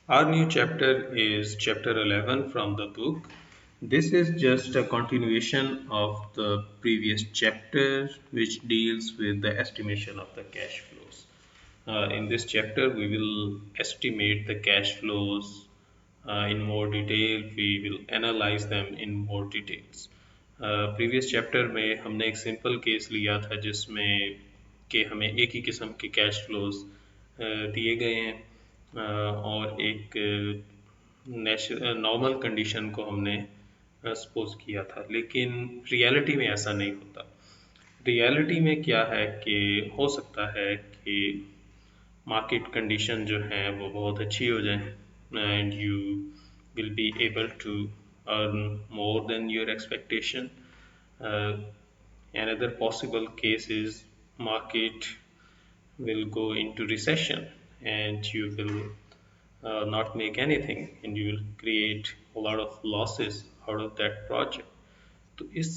Our new chapter is chapter 11 from the book. This is just a continuation of the previous chapter, which deals with the estimation of the cash flows. In this chapter, we will estimate the cash flows in more detail. We will analyze them in more details. Previous chapter में हमने एक simple case लिया था जिसमें कि हमें एक ही किस्म के कैश फ्लोज दिए गए हैं और एक नॉर्मल कंडीशन को हमने सपोज किया था, लेकिन रियलिटी में ऐसा नहीं होता। रियलिटी में क्या है कि हो सकता है कि मार्केट कंडीशन जो है वो बहुत अच्छी हो जाए and you will be able to earn more than your expectation. Another possible case is market will go into recession and you will not make anything and you will create a lot of losses out of that project. तो इस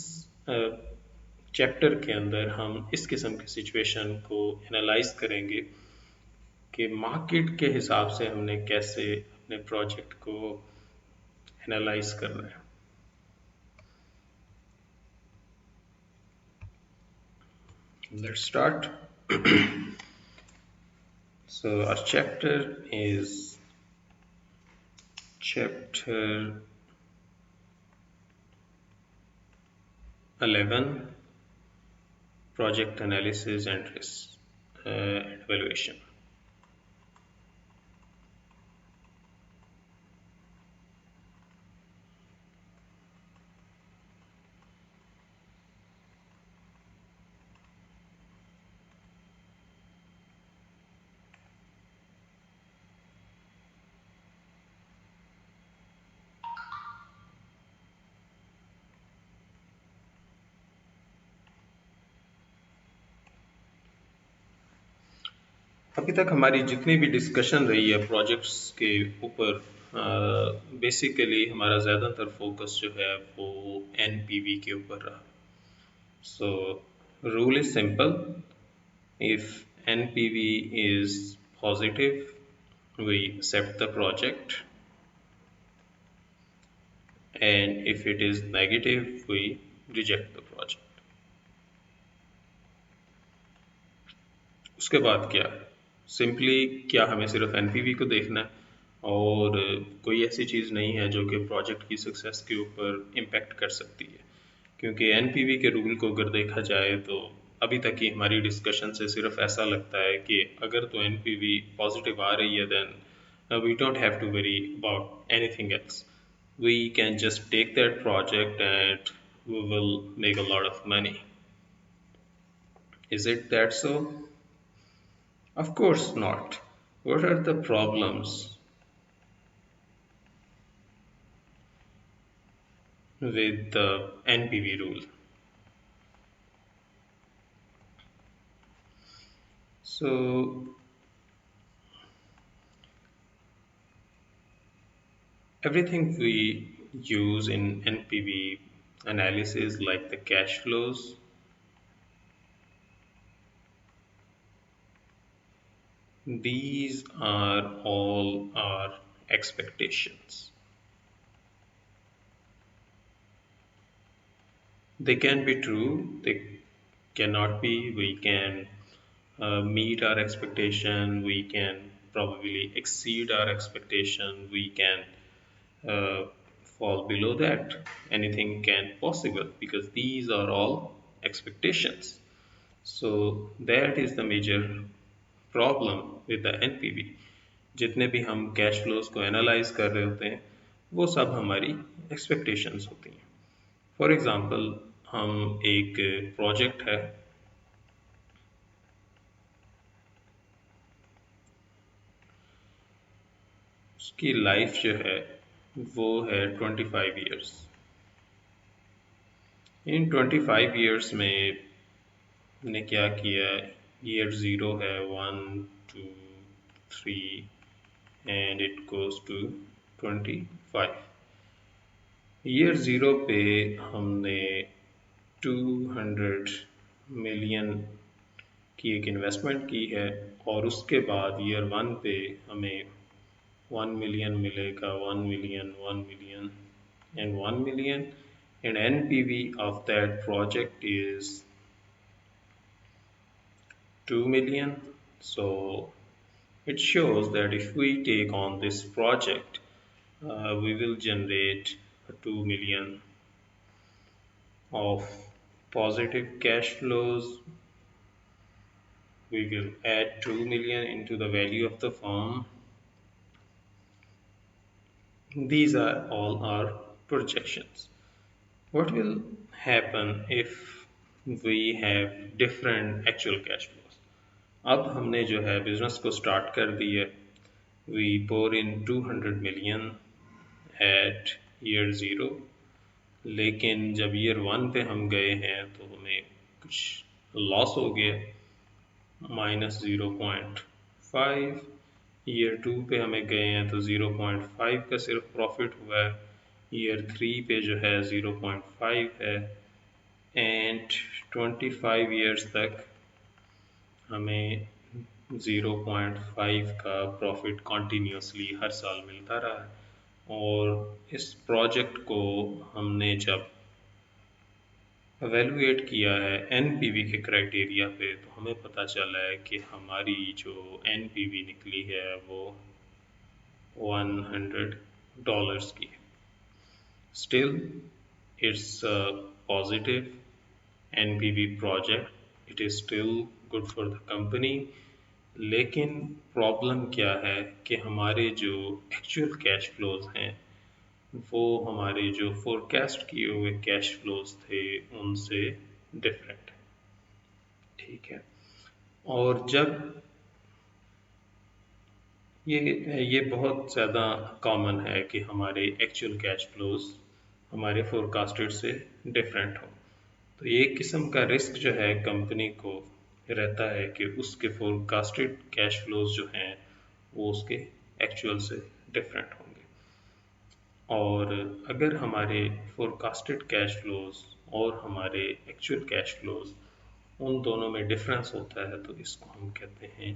chapter के अंदर हम इस किस्म की situation को analyse करेंगे कि मार्केट के हिसाब से हमने कैसे अपने प्रोजेक्ट को एनालाइज करना है। Let's start. So our chapter is chapter 11, project analysis and risk and evaluation. अभी तक हमारी जितनी भी डिस्कशन रही है प्रोजेक्ट्स के ऊपर, बेसिकली हमारा ज़्यादातर फोकस जो है वो एनपीवी के ऊपर रहा। So rule is simple, if NPV is positive we accept the project and if it is negative we reject the project. उसके बाद क्या, सिंपली क्या हमें सिर्फ एनपीवी को देखना है और कोई ऐसी चीज़ नहीं है जो कि प्रोजेक्ट की सक्सेस के ऊपर इम्पेक्ट कर सकती है, क्योंकि एनपीवी के रूल को अगर देखा जाए तो अभी तक की हमारी डिस्कशन से सिर्फ ऐसा लगता है कि अगर तो एनपीवी पॉजिटिव आ रही है then we don't have to worry about anything else, we can just take that project and we will make a lot of money. Is it that so? Of course not. What are the problems with the NPV rule? So everything we use in NPV analysis like the cash flows, these are all our expectations. They can be true, they cannot be. We can meet our expectation, we can probably exceed our expectation, we can uh, fall below that. Anything can possible because these are all expectations. So that is the major problem with the NPV. जितने भी हम cash flows को analyse कर रहे होते हैं वो सब हमारी एक्सपेक्टेशंस होती हैं। फॉर एग्जांपल हम एक प्रोजेक्ट है, उसकी लाइफ जो है वो है 25 ईयर्स। इन 25 ईयर्स में ने क्या किया, ईयर ज़ीरो है, 1 2 3 and it goes to 25। Year zero पे हमने 200 मिलियन की एक इन्वेस्टमेंट की है और उसके बाद ईयर वन पे हमें 1 million मिलेगा, 1 million, 1 million, and 1 million, and NPV of that project is 2 million. So it shows that if we take on this project, we will generate 2 million of positive cash flows. We will add 2 million into the value of the firm. These are all our projections. What will happen if we have different actual cash flows? अब हमने जो है business को start कर दी है. We pour in 200 million at year 0, लेकिन जब year 1 पे हम गए हैं तो हमें कुछ लॉस हो गया, -0.5. ईयर 2 पे हमें गए हैं तो 0.5 का सिर्फ प्रॉफिट हुआ है. ईयर 3 पे जो है 0.5 है. एंड 25 ईयर्स तक हमें 0.5 का प्रॉफिट कॉन्टीन्यूसली हर साल मिलता रहा है. और इस प्रोजेक्ट को हमने जब एवेलुएट किया है एनपीवी के क्राइटेरिया पे, तो हमें पता चला है कि हमारी जो एनपीवी निकली है वो $100 की है. Still it's a positive NPV project, it is still good for the company. लेकिन प्रॉब्लम क्या है कि हमारे जो एक्चुअल कैश फ्लोज हैं वो हमारे जो फोरकास्ट किए हुए कैश फ्लोज थे उनसे डिफरेंट है. ठीक है. और जब ये बहुत ज़्यादा कॉमन है कि हमारे एक्चुअल कैश फ्लोज हमारे फोरकास्टेड से डिफरेंट हो, तो ये किस्म का रिस्क जो है कंपनी को रहता है कि उसके फोरकास्टेड कैश फ्लोज जो हैं वो उसके एक्चुअल से डिफरेंट होंगे. और अगर हमारे फोरकास्टेड कैश फ्लोज और हमारे एक्चुअल कैश फ्लोज उन दोनों में डिफरेंस होता है तो इसको हम कहते हैं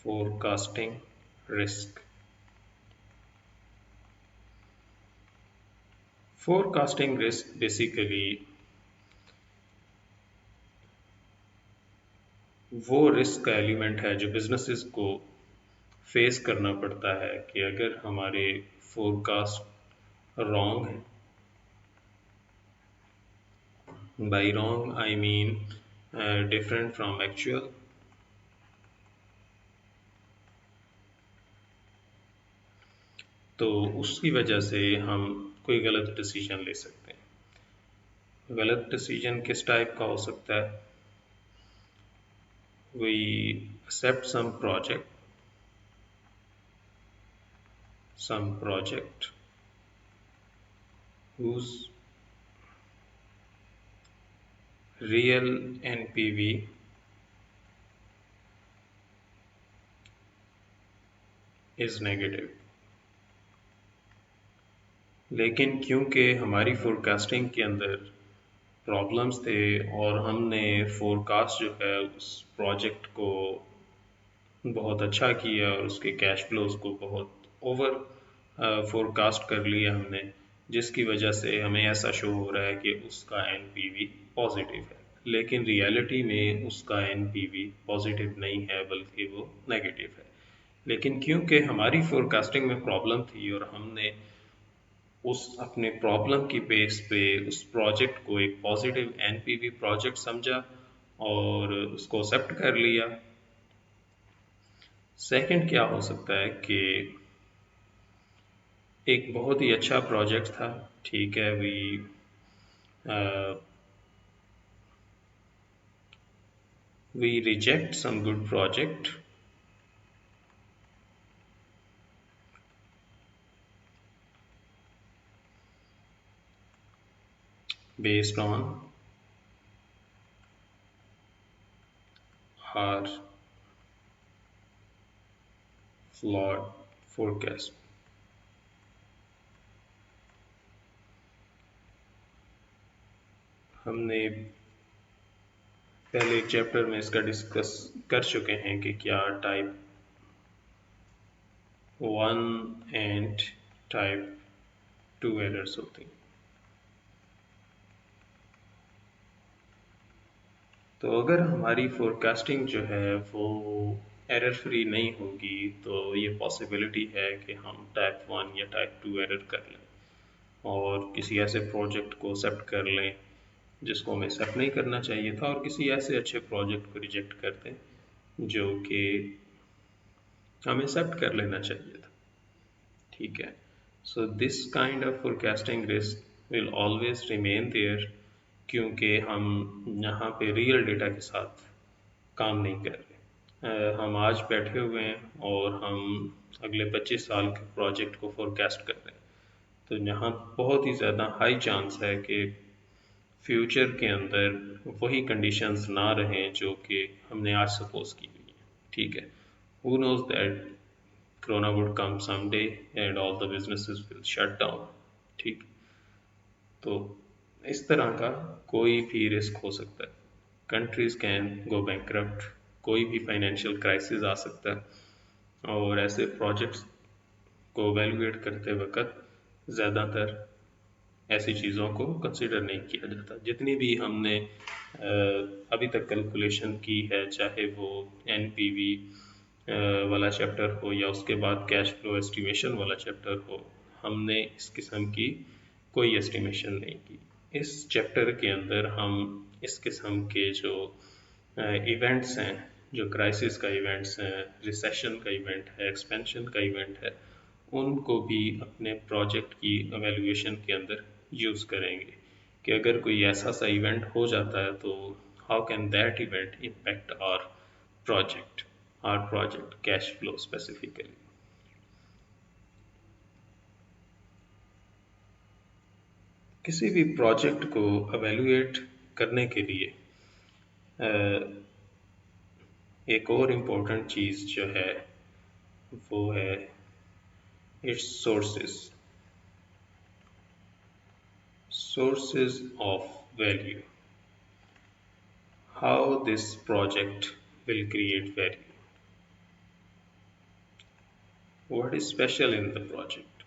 forecasting risk. Forecasting risk basically वो रिस्क का एलिमेंट है जो बिजनेसेस को फेस करना पड़ता है कि अगर हमारे फोरकास्ट रॉन्ग है. By wrong I mean different from actual, तो उसकी वजह से हम कोई गलत डिसीजन ले सकते हैं. गलत डिसीजन किस टाइप का हो सकता है? We accept some project whose real NPV is negative. लेकिन क्योंकि हमारी फोरकास्टिंग के अंदर प्रॉब्लम्स थे और हमने फोरकास्ट जो है उस प्रोजेक्ट को बहुत अच्छा किया और उसके कैश फ्लोज को बहुत ओवर फोरकास्ट कर लिया हमने, जिसकी वजह से हमें ऐसा शो हो रहा है कि उसका एनपीवी पॉजिटिव है. लेकिन रियलिटी में उसका एनपीवी पॉजिटिव नहीं है बल्कि वो नेगेटिव है. लेकिन क्योंकि हमारी फोरकास्टिंग में प्रॉब्लम थी और हमने उस अपने प्रॉब्लम की बेस पे उस प्रोजेक्ट को एक पॉजिटिव एनपीवी प्रोजेक्ट समझा और उसको एक्सेप्ट कर लिया. सेकंड क्या हो सकता है कि एक बहुत ही अच्छा प्रोजेक्ट था, ठीक है, we reject some good project based on our flawed forecast. हमने पहले एक चैप्टर में इसका डिस्कस कर चुके हैं कि क्या type one and type two errors होती हैं। तो अगर हमारी फोरकास्टिंग जो है वो एरर फ्री नहीं होगी तो ये पॉसिबिलिटी है कि हम टाइप वन या टाइप टू एरर कर लें और किसी ऐसे प्रोजेक्ट को एक्सेप्ट कर लें जिसको हमें एक्सेप्ट नहीं करना चाहिए था, और किसी ऐसे अच्छे प्रोजेक्ट को रिजेक्ट कर दें जो कि हमें एक्सेप्ट कर लेना चाहिए था। ठीक है। So this kind of forecasting risk will always remain there, क्योंकि हम यहाँ पे रियल डेटा के साथ काम नहीं कर रहे। हम आज बैठे हुए हैं और हम अगले 25 साल के प्रोजेक्ट को फोरकास्ट कर रहे हैं, तो यहाँ बहुत ही ज़्यादा हाई चांस है कि फ्यूचर के अंदर वही कंडीशंस ना रहें जो कि हमने आज सपोज की हुई है। ठीक है। Who knows that corona would come someday and all the businesses will shut down। ठीक। तो इस तरह का कोई भी रिस्क हो सकता है। कंट्रीज कैन गो बैंकरप्ट, कोई भी फाइनेंशियल क्राइसिस आ सकता है, और ऐसे प्रोजेक्ट्स को एवेलुएट करते वक्त ज़्यादातर ऐसी चीज़ों को कंसिडर नहीं किया जाता। जितनी भी हमने अभी तक कैलकुलेशन की है, चाहे वो एनपीवी वाला चैप्टर हो या उसके बाद कैश फ्लो एस्टिमेशन वाला चैप्टर हो, हमने इस किस्म की कोई एस्टिमेशन नहीं की। इस चैप्टर के अंदर हम इस किस्म के जो इवेंट्स हैं, जो क्राइसिस का इवेंट्स हैं, रिसेशन का इवेंट है, एक्सपेंशन का इवेंट है, उनको भी अपने प्रोजेक्ट की एवेल्यूएशन के अंदर यूज़ करेंगे कि अगर कोई ऐसा सा इवेंट हो जाता है तो how can that event impact project our project cash flow specifically. किसी भी प्रोजेक्ट को एवेल्यूएट करने के लिए एक और इम्पोर्टेंट चीज़ जो है वो है it's sources of value, how this project will create value, what is special in the project।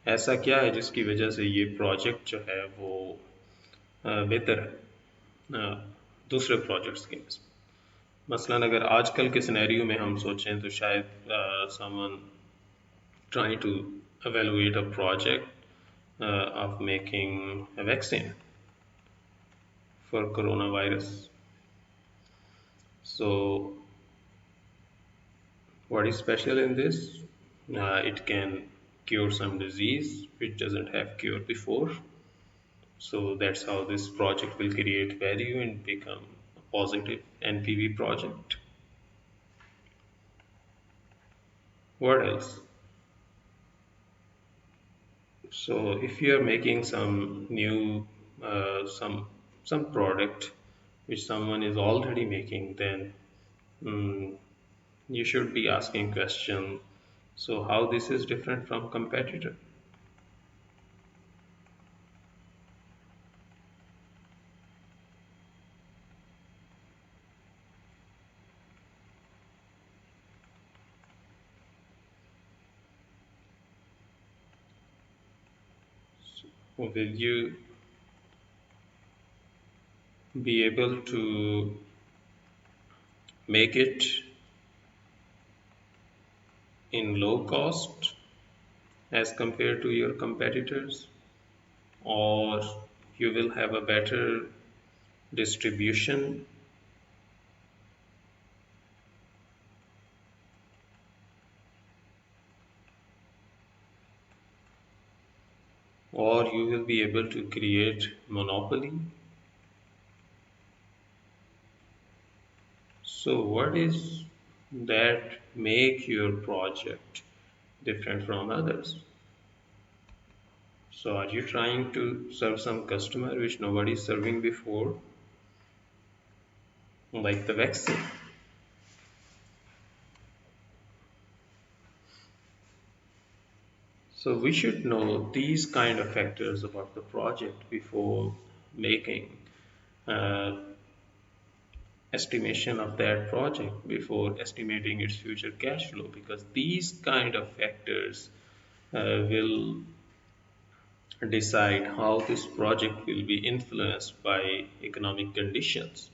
ऐसा क्या है जिसकी वजह से ये प्रोजेक्ट जो है वो बेहतर है दूसरे प्रोजेक्ट्स के नस्बत। मसलन अगर आजकल के सिनेरियो में हम सोचें तो शायद someone trying to evaluate a project of making a vaccine for coronavirus। So what is special in this? It can cure some disease which doesn't have cure before. So that's how this project will create value and become a positive NPV project. What else? So if you are making some new some product which someone is already making, then mm, you should be asking question. So how this is different from competitor? Will you be able to make it in low cost as compared to your competitors, or you will have a better distribution, or you will be able to create monopoly? So what is that make your project different from others? So are you trying to serve some customer which nobody is serving before, like the vaccine? So we should know these kind of factors about the project before making uh, estimation of that project before estimating its future cash flow, because these kind of factors will decide how this project will be influenced by economic conditions.